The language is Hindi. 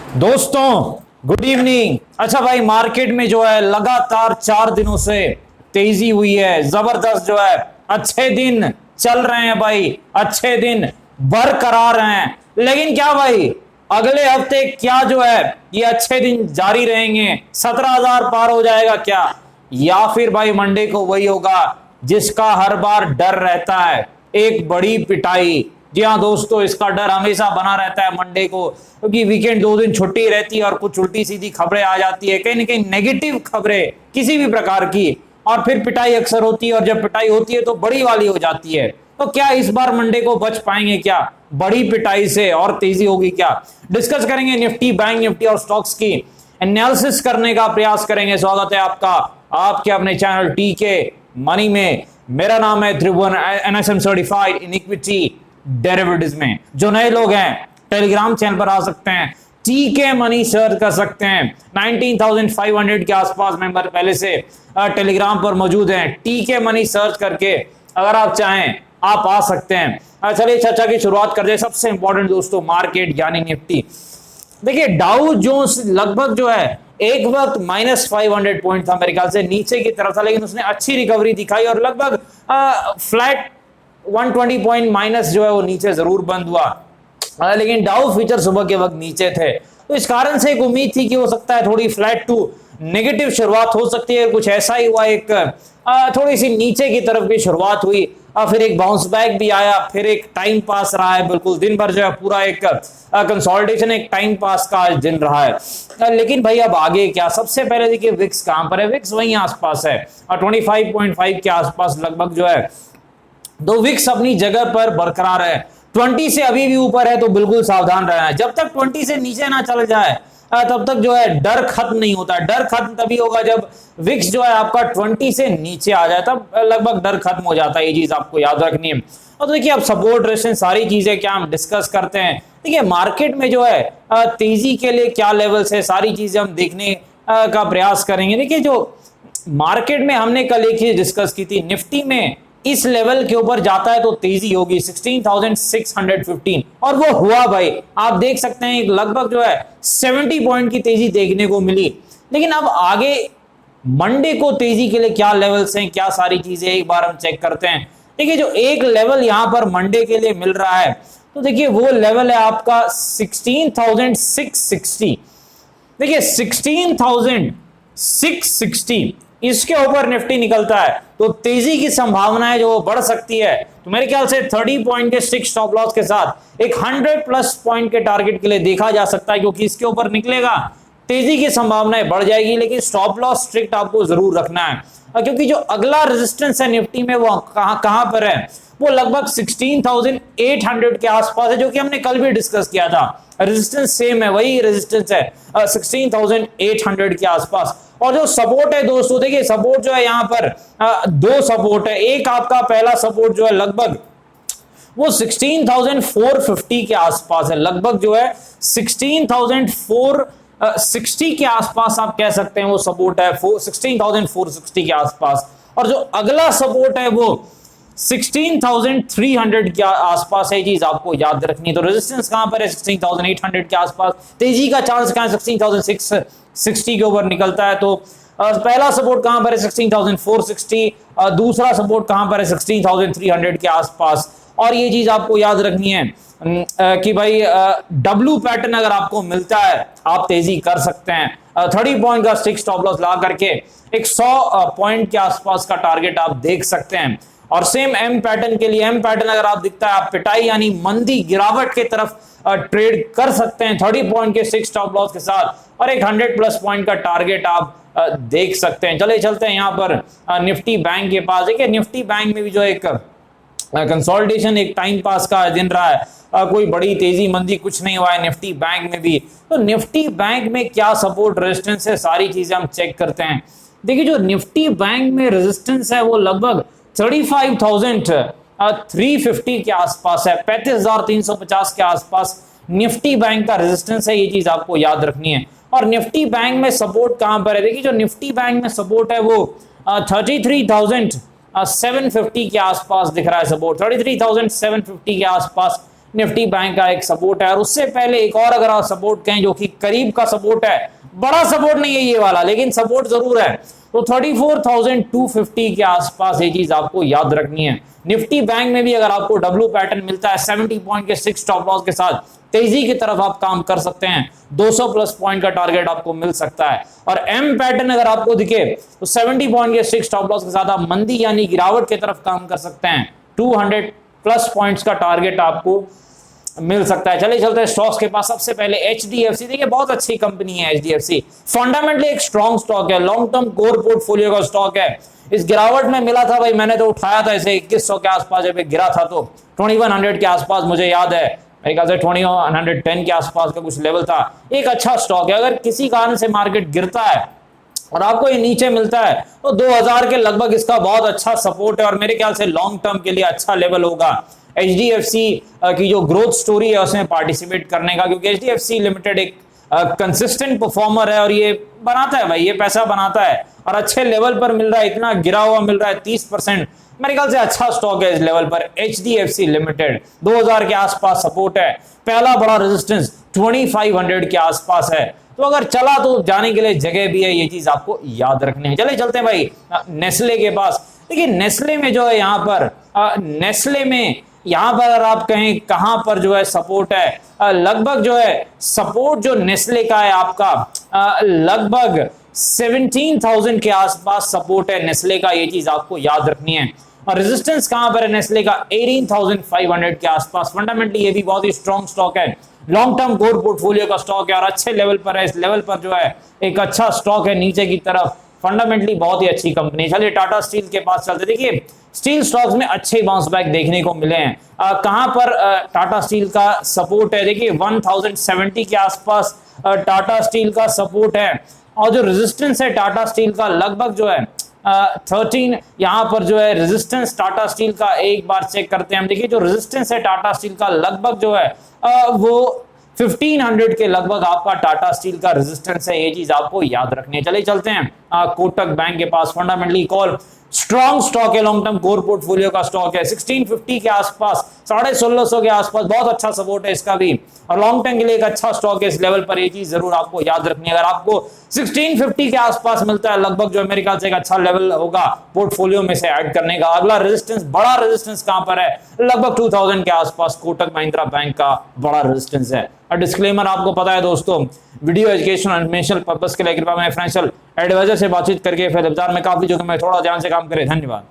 दोस्तों गुड इवनिंग। अच्छा भाई, मार्केट में जो है लगातार 4 दिनों से तेजी हुई है, जबरदस्त जो है अच्छे दिन चल रहे हैं भाई, अच्छे दिन बरकरार हैं। लेकिन क्या भाई, अगले हफ्ते क्या जो है ये अच्छे दिन जारी रहेंगे? 17,000 पार हो जाएगा क्या, या फिर भाई मंडे को वही होगा जिसका हर बार डर रहता है, एक बड़ी पिटाई? जी हाँ दोस्तों, इसका डर हमेशा बना रहता है मंडे को, क्योंकि वीकेंड 2 दिन छुट्टी रहती है और कुछ उल्टी सीधी खबरें आ जाती है, कहीं ना कहीं नेगेटिव खबरें किसी भी प्रकार की, और फिर पिटाई अक्सर होती है, और जब पिटाई होती है तो बड़ी वाली हो जाती है। तो क्या इस बार मंडे को बच पाएंगे क्या बड़ी पिटाई से, और तेजी होगी क्या? डिस्कस करेंगे निफ्टी, बैंक निफ्टी और स्टॉक्स की एनालिसिस करने का प्रयास करेंगे। स्वागत है आपका आपके अपने चैनल टीके मनी में। मेरा नाम है Tribhuvan, NSM certified in equity derivatives में। जो नए लोग हैं टेलीग्राम चैनल पर आ सकते हैं, टीके मनी सर्च कर सकते हैं। 19,500 के आसपास मेंबर पहले से टेलीग्राम पर मौजूद हैं। टीके मनी सर्च करके अगर आप चाहें आप आ सकते हैं। चलिए चर्चा की शुरुआत कर दे। सबसे इंपॉर्टेंट दोस्तों, मार्केट यानी निफ्टी। देखिए डाउ जोन्स लगभग जो है एक वक्त -500 पॉइंट था, मेरे ख्याल से नीचे की तरफ था, लेकिन उसने अच्छी रिकवरी दिखाई और लगभग फ्लैट 120 पॉइंट माइनस जो है वो नीचे जरूर बंद हुआ। लेकिन डाउ फ्यूचर सुबह के वक्त नीचे थे, तो इस कारण से एक उम्मीद थी कि हो सकता है थोड़ी फ्लैट टू नेगेटिव शुरुआत हो सकती है। कुछ ऐसा ही हुआ, एक थोड़ी सी नीचे की तरफ की शुरुआत हुई, फिर एक बाउंस बैक भी आया, फिर एक टाइम पास रहा है। बिल्कुल दिन भर जो है पूरा एक कंसोलिडेशन, एक टाइम पास का दिन रहा है। लेकिन भाई अब आगे क्या? सबसे पहले देखिए विक्स कहां पर है। विक्स वहीं आसपास है, 25.5 के आसपास लगभग जो है। दो विक्स अपनी जगह पर बरकरार है। 20 से अभी भी ऊपर है तो बिल्कुल सावधान रहना है। जब तक 20 से नीचे ना चल जाए तब तक जो है डर खत्म नहीं होता। डर खत्म तभी होगा जब विक्स जो है आपका 20 से नीचे आ जाए, तब लगभग डर खत्म हो जाता है। ये चीज आपको याद रखनी है। और तो देखिए अब सपोर्ट रेजिस्टेंस सारी चीजें क्या हम डिस्कस करते हैं। देखिए मार्केट में जो है तेजी के लिए क्या लेवल्स है, सारी चीजें हम देखने का प्रयास करेंगे। देखिए जो मार्केट में हमने कल एक चीज डिस्कस की थी, निफ्टी में इस लेवल के ऊपर जाता है तो तेजी होगी 16,615, और वो हुआ भाई। आप देख सकते हैं लगभग जो है 70 पॉइंट की तेजी देखने को मिली। लेकिन अब आगे मंडे को तेजी के लिए क्या लेवल्स हैं, क्या सारी चीजें एक बार हम चेक करते हैं। देखिए जो एक लेवल यहां पर मंडे के लिए मिल रहा है, तो देखिए वो लेवल है आपका 16,660। देखिए 16,660 इसके ऊपर निफ्टी निकलता है तो तेजी की संभावना है जो वो बढ़ सकती है। तो मेरे ख्याल से 30 पॉइंट के स्ट्रिक्ट स्टॉप लॉस के साथ एक 100+ पॉइंट के टारगेट के लिए देखा जा सकता है, क्योंकि इसके ऊपर निकलेगा तेजी की संभावनाएं बढ़ जाएगी। लेकिन स्टॉप लॉस स्ट्रिक्ट आपको जरूर रखना है, क्योंकि जो अगला रेजिस्टेंस है निफ्टी में वो कहां पर है, वो लगभग 16,800 के आसपास है, जो कि हमने कल भी डिस्कस किया था। रेजिस्टेंस सेम है, वही रेजिस्टेंस है 16,800 के आसपास। और जो सपोर्ट है दोस्तों, देखिए सपोर्ट जो है यहाँ पर दो सपोर्ट है। एक आपका पहला सपोर्ट जो है लगभग वो 16,450 के आसपास है, लगभग जो है 16,460 के आसपास आप कह सकते हैं वो सपोर्ट है, 16,460 के आसपास। और जो अगला सपोर्ट है वो 16,300 के आसपास है। चीज आपको याद रखनी है। तो रेजिस्टेंस कहां पर है? 16,800 के आसपास। तेजी का चांस कहां है? 16,660 के ऊपर निकलता है। तो पहला सपोर्ट कहां पर है? 16,460। दूसरा सपोर्ट कहां पर है? 16,300 के आसपास। और ये चीज आपको याद रखनी है कि भाई डब्ल्यू पैटर्न अगर आपको मिलता है आप तेजी कर सकते हैं। 30 पॉइंट का स्टिक स्टॉप लॉस ला करके एक 100 पॉइंट के आसपास का टारगेट आप देख सकते हैं। और सेम एम पैटर्न के लिए, एम पैटर्न अगर आप दिखता है आप पिटाई यानी मंदी गिरावट के तरफ ट्रेड कर सकते हैं 30 पॉइंट के स्टिक स्टॉप लॉस के साथ, और एक 100+ पॉइंट का टारगेट आप देख सकते हैं। चले चलते हैं यहाँ पर निफ्टी बैंक के पास। देखिए निफ्टी बैंक में भी जो एक कंसोलिडेशन, एक टाइम पास का दिन रहा है, कोई बड़ी तेजी मंदी कुछ नहीं हुआ है निफ्टी बैंक में भी। तो निफ्टी बैंक में क्या सपोर्ट रेजिस्टेंस है, सारी चीजें हम चेक करते हैं। देखिए जो निफ्टी बैंक में रेजिस्टेंस है वो लगभग 35,350 के आसपास है, 35,350 के आसपास निफ्टी बैंक का रेजिस्टेंस है। ये चीज आपको याद रखनी है। और निफ्टी बैंक में सपोर्ट कहां पर है? देखिए जो निफ्टी बैंक में सपोर्ट है वो 33,750 के आसपास दिख रहा है। सपोर्ट 33,750 के आसपास निफ्टी बैंक का एक सपोर्ट है, और उससे पहले एक और अगर आप सपोर्ट कहें जो कि करीब का सपोर्ट है, बड़ा सपोर्ट नहीं है ये वाला लेकिन सपोर्ट जरूर है, तो 34,250 के आसपास ये चीज आपको याद रखनी है। निफ्टी बैंक में भी अगर आपको डब्ल्यू पैटर्न मिलता है 70 पॉइंट के 6 स्टॉप लॉस के साथ, तेजी की तरफ आप काम कर सकते हैं, 200 प्लस पॉइंट का टारगेट आपको मिल सकता है। और एम पैटर्न अगर आपको दिखे तो 70 पॉइंट के 6 स्टॉप लॉस के साथ आप मंदी यानी गिरावट की तरफ काम कर सकते हैं, 200 प्लस पॉइंट्स का टारगेट आपको मिल सकता है। चलिए चलते हैं स्टॉक्स के पास। सबसे पहले एचडीएफसी, देखिए बहुत अच्छी कंपनी है एचडीएफसी, फंडामेंटली एक स्ट्रॉन्ग स्टॉक है, लॉन्ग टर्म कोर पोर्टफोलियो का स्टॉक है। इस गिरावट में मिला था भाई, मैंने तो उठाया था इसे 2100 के आसपास, जब गिरा था तो 2100 के आसपास मुझे याद है, मेरे ख्याल से 2110 के आसपास का कुछ लेवल था। एक अच्छा स्टॉक है, अगर किसी कारण से मार्केट गिरता है और आपको ये नीचे मिलता है तो 2000 के लगभग इसका बहुत अच्छा सपोर्ट है, और मेरे ख्याल से लॉन्ग टर्म के लिए अच्छा लेवल होगा एचडीएफसी की जो ग्रोथ स्टोरी है उसमें पार्टिसिपेट करने का, क्योंकि एचडीएफसी लिमिटेड एक कंसिस्टेंट परफॉर्मर है और ये बनाता है भाई, ये पैसा बनाता है और अच्छे लेवल पर मिल रहा है, इतना गिरा हुआ मिल रहा है 30%, मेरे ख्याल से अच्छा स्टॉक है इस लेवल पर। एचडीएफसी लिमिटेड 2000 के आसपास सपोर्ट है, पहला बड़ा रेजिस्टेंस 2500 के आसपास है, तो अगर चला तो जाने के लिए जगह भी है, ये चीज आपको याद रखनी है। चले चलते हैं भाई नेस्ले के पास। देखिए नेस्ले में जो है यहाँ पर नेस्ले में यहां पर अगर आप कहें कहां पर जो है सपोर्ट है, लगभग जो है सपोर्ट जो नेस्ले का है आपका लगभग 17,000 के आसपास सपोर्ट है नेस्ले का, ये चीज आपको याद रखनी है। और रेजिस्टेंस कहां पर है नेस्ले का, 18,500 के आसपास। फंडामेंटली ये भी बहुत ही स्ट्रॉन्ग स्टॉक है, लॉन्ग टर्म कोर पोर्टफोलियो का स्टॉक है और अच्छे लेवल पर है। इस लेवल पर जो है एक अच्छा स्टॉक है नीचे की तरफ, फंडामेंटली बहुत ही अच्छी कंपनी। चलिए टाटा स्टील के पास चलते। देखिए स्टील स्टॉक्स में अच्छे बाउंस बैक देखने को मिले हैं। कहां पर टाटा स्टील का सपोर्ट है, देखिए 1070 के आसपास टाटा स्टील का सपोर्ट है, और जो रेजिस्टेंस है टाटा स्टील का लगभग जो है 13, यहां पर जो है रेजिस्टेंस टाटा स्टील का एक बार चेक करते हैं हम। देखिए जो रेजिस्टेंस है टाटा स्टील का लगभग जो है वो 1500 के लगभग आपका टाटा स्टील का रेजिस्टेंस है, ये चीज आपको याद रखनी है। चलिए चलते हैं कोटक बैंक के पास। फंडामेंटली कॉल स्ट्रॉन्ग स्टॉक है, लॉन्ग टर्म कोर पोर्टफोलियो का स्टॉक है, 1650 के आसपास, 1650 के आसपास बहुत अच्छा सपोर्ट है इसका भी, और लॉन्ग टर्म के लिए एक अच्छा स्टॉक है इस लेवल पर, ये चीज जरूर आपको याद रखनी है। अगर आपको 1650 के आसपास मिलता है लगभग जो है मेरे ख्याल से एक अच्छा लेवल होगा पोर्टफोलियो में से ऐड करने का। अगला रेजिस्टेंस, बड़ा रेजिस्टेंस कहां पर है, लगभग 2000 के आसपास कोटक महिंद्रा बैंक का बड़ा रेजिस्टेंस है। और डिस्क्लेमर आपको पता है दोस्तों, वीडियो एजुकेशन और इन्फॉर्मेशनल पर्पस के लिए कृपया मैं फाइनेंशियल एडवाइजर से बातचीत करके फिर बाजार में काफी जो कि मैं थोड़ा ध्यान से काम करे। धन्यवाद।